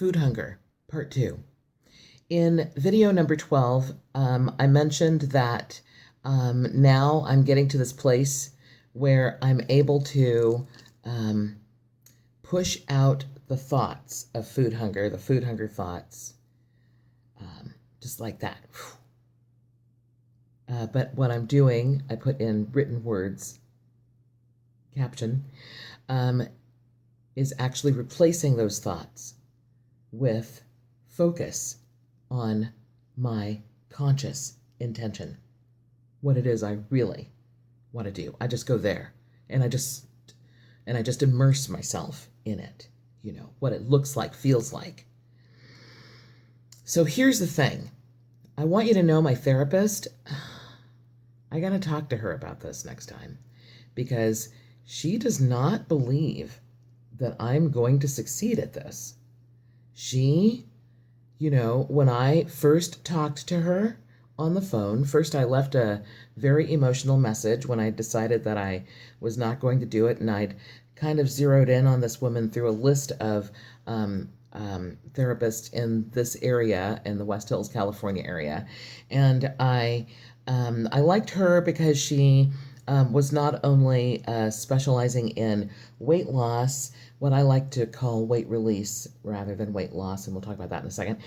Food hunger, part 2. In video number 12, I mentioned that now I'm getting to this place where I'm able to push out the thoughts of food hunger, the food hunger thoughts, just like that. But what I'm doing, I put in written words, caption, is actually replacing those thoughts with focus on my conscious intention, what it is I really want to do. I just go there and I just immerse myself in it, what it looks like, feels like. So here's the thing. I want you to know my therapist, I got to talk to her about this next time, because she does not believe that I'm going to succeed at this. She, when I first talked to her on the phone, first I left a very emotional message when I decided that I was not going to do it, and I'd kind of zeroed in on this woman through a list of therapists in this area, in the West Hills, California area. And I liked her because she was not only specializing in weight loss, what I like to call weight release rather than weight loss, and we'll talk about that in a second,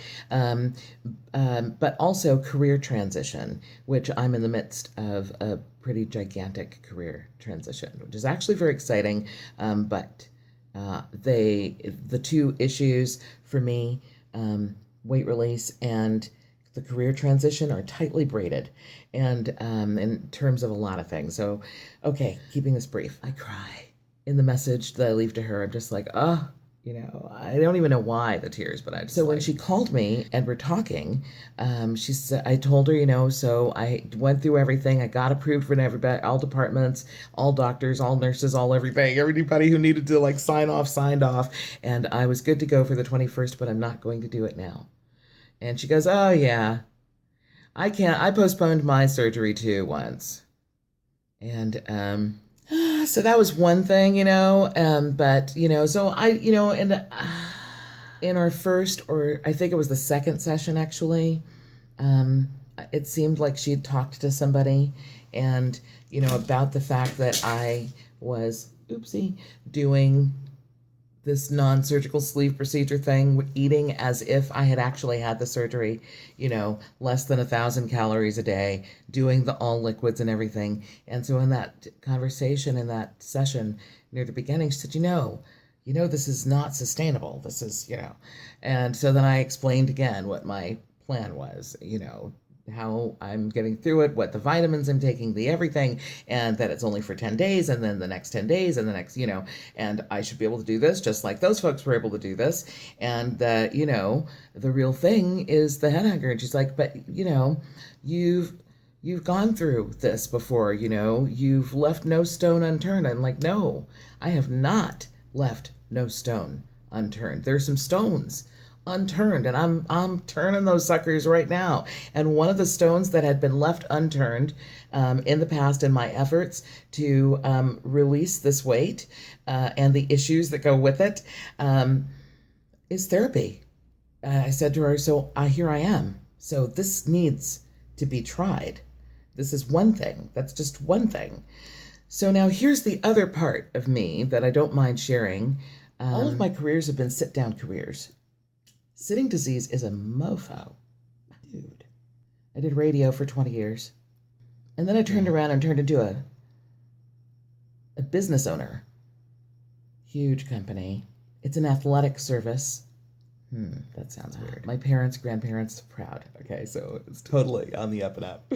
but also career transition, which I'm in the midst of a pretty gigantic career transition, which is actually very exciting, but the two issues for me, weight release and the career transition, are tightly braided, and in terms of a lot of things. So, okay, keeping this brief, I cry in the message that I leave to her. I'm just like, I don't even know why the tears, but I just. So when she called me and we're talking, she said, I told her, so I went through everything. I got approved for everybody, all departments, all doctors, all nurses, all everything. Everybody who needed to sign off signed off, and I was good to go for the 21st, but I'm not going to do it now. And she goes, oh yeah, I can't. I postponed my surgery too once. And so that was one thing, but, so I, in our first, or I think it was the second session actually, it seemed like she had talked to somebody and, about the fact that I was, doing this non-surgical sleeve procedure thing, eating as if I had actually had the surgery, less than 1,000 calories a day, doing the all liquids and everything. And so in that conversation, in that session near the beginning, she said, this is not sustainable. This is, and so then I explained again what my plan was, how I'm getting through it, what the vitamins I'm taking, the everything, and that it's only for 10 days, and then the next 10 days, and the next, and I should be able to do this just like those folks were able to do this, and that, the real thing is the head hunger. And she's like, but, you've gone through this before, you've left no stone unturned. I'm like, no, I have not left no stone unturned. There's some stones unturned, and I'm turning those suckers right now. And one of the stones that had been left unturned in the past in my efforts to release this weight and the issues that go with it is therapy. I said to her, so here I am. So this needs to be tried. This is one thing. That's just one thing. So now here's the other part of me that I don't mind sharing. All of my careers have been sit-down careers. Sitting disease is a mofo. Dude. I did radio for 20 years. And then I turned around and turned into a business owner. Huge company. It's an athletic service. That sounds weird. My parents, grandparents, proud. Okay, so it's totally on the up and up.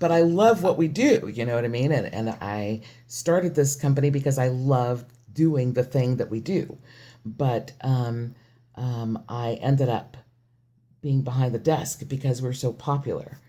But I love what we do, you know what I mean? And I started this company because I love doing the thing that we do. But I ended up being behind the desk because we're so popular.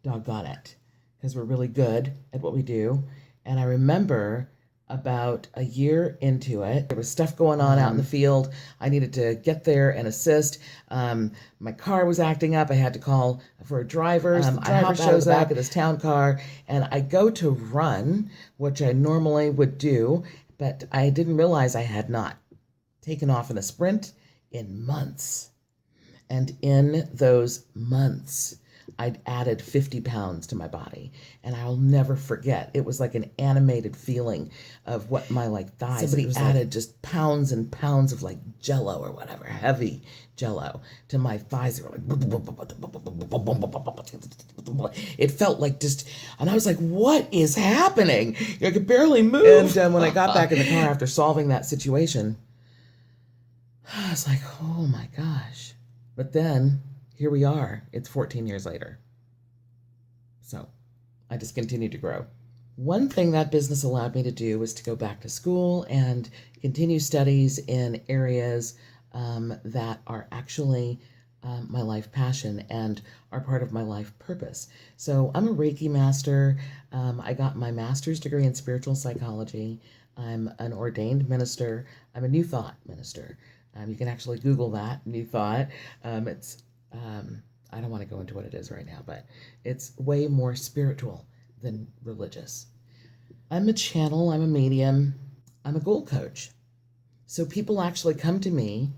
Doggone it. Because we're really good at what we do. And I remember about a year into it, there was stuff going on out in the field. I needed to get there and assist. My car was acting up. I had to call for a driver. The driver shows up in his town car, and I go to run, which I normally would do, but I didn't realize I had not taken off in a sprint in months. And in those months, I'd added 50 pounds to my body. And I'll never forget. It was like an animated feeling of what my thighs. Somebody added just pounds and pounds of Jello or whatever, heavy Jello to my thighs. They were it felt like just, and I was like, what is happening? I could barely move. And when I got back in the car after solving that situation, I was like, oh my gosh. But then here we are. It's 14 years later. So I just continued to grow. One thing that business allowed me to do was to go back to school and continue studies in areas that are actually my life passion and are part of my life purpose. So I'm a Reiki master. I got my master's degree in spiritual psychology. I'm an ordained minister. I'm a New Thought minister. You can actually Google that, New Thought. I don't want to go into what it is right now, but it's way more spiritual than religious. I'm a channel, I'm a medium, I'm a goal coach. So people actually come to me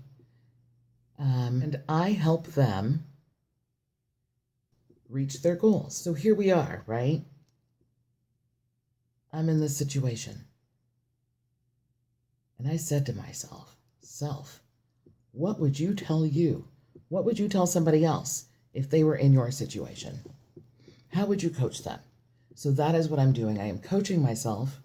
and I help them reach their goals. So here we are, right? I'm in this situation. And I said to myself, what would you tell you? What would you tell somebody else if they were in your situation? How would you coach them? So that is what I'm doing. I am coaching myself,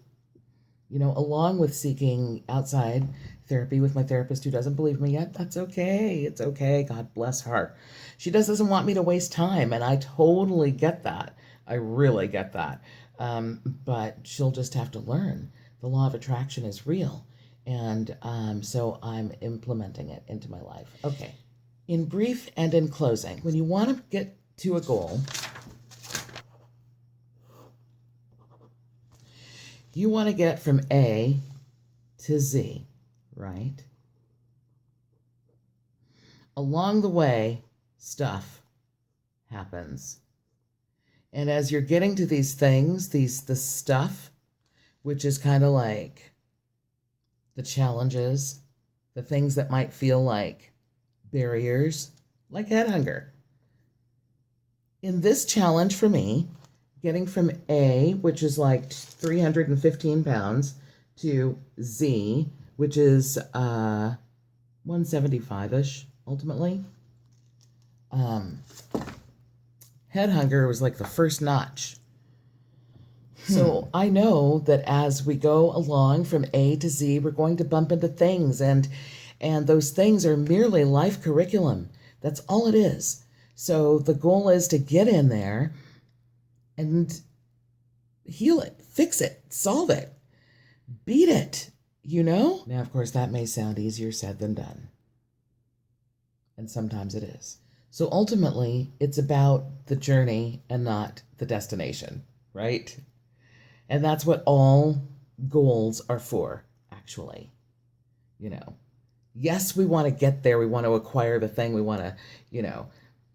along with seeking outside therapy with my therapist who doesn't believe me yet. That's okay. It's okay. God bless her. She just doesn't want me to waste time. And I totally get that. I really get that. But she'll just have to learn. The law of attraction is real. And so I'm implementing it into my life. Okay. In brief and in closing, when you want to get to a goal, you want to get from A to Z, right? Along the way, stuff happens. And as you're getting to these things, the stuff, which is kind of like the challenges, the things that might feel like barriers, like head hunger. In this challenge for me, getting from A, which is 315 pounds, to Z, which is 175-ish, ultimately. Head hunger was the first notch. So I know that as we go along from A to Z, we're going to bump into things, and those things are merely life curriculum. That's all it is. So the goal is to get in there and heal it, fix it, solve it, beat it, Now, of course, that may sound easier said than done. And sometimes it is. So ultimately, it's about the journey and not the destination, right? And that's what all goals are for, actually. Yes, we want to get there. We want to acquire the thing. We want to,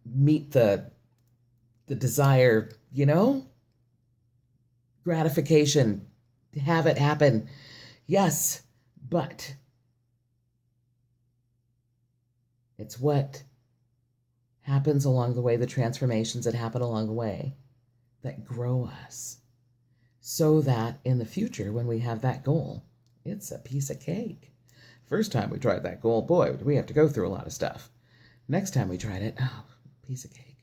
meet the desire, gratification, have it happen. Yes, but it's what happens along the way, the transformations that happen along the way that grow us, so that in the future, when we have that goal, it's a piece of cake. First time we tried that goal, boy, did we have to go through a lot of stuff. Next time we tried it, piece of cake.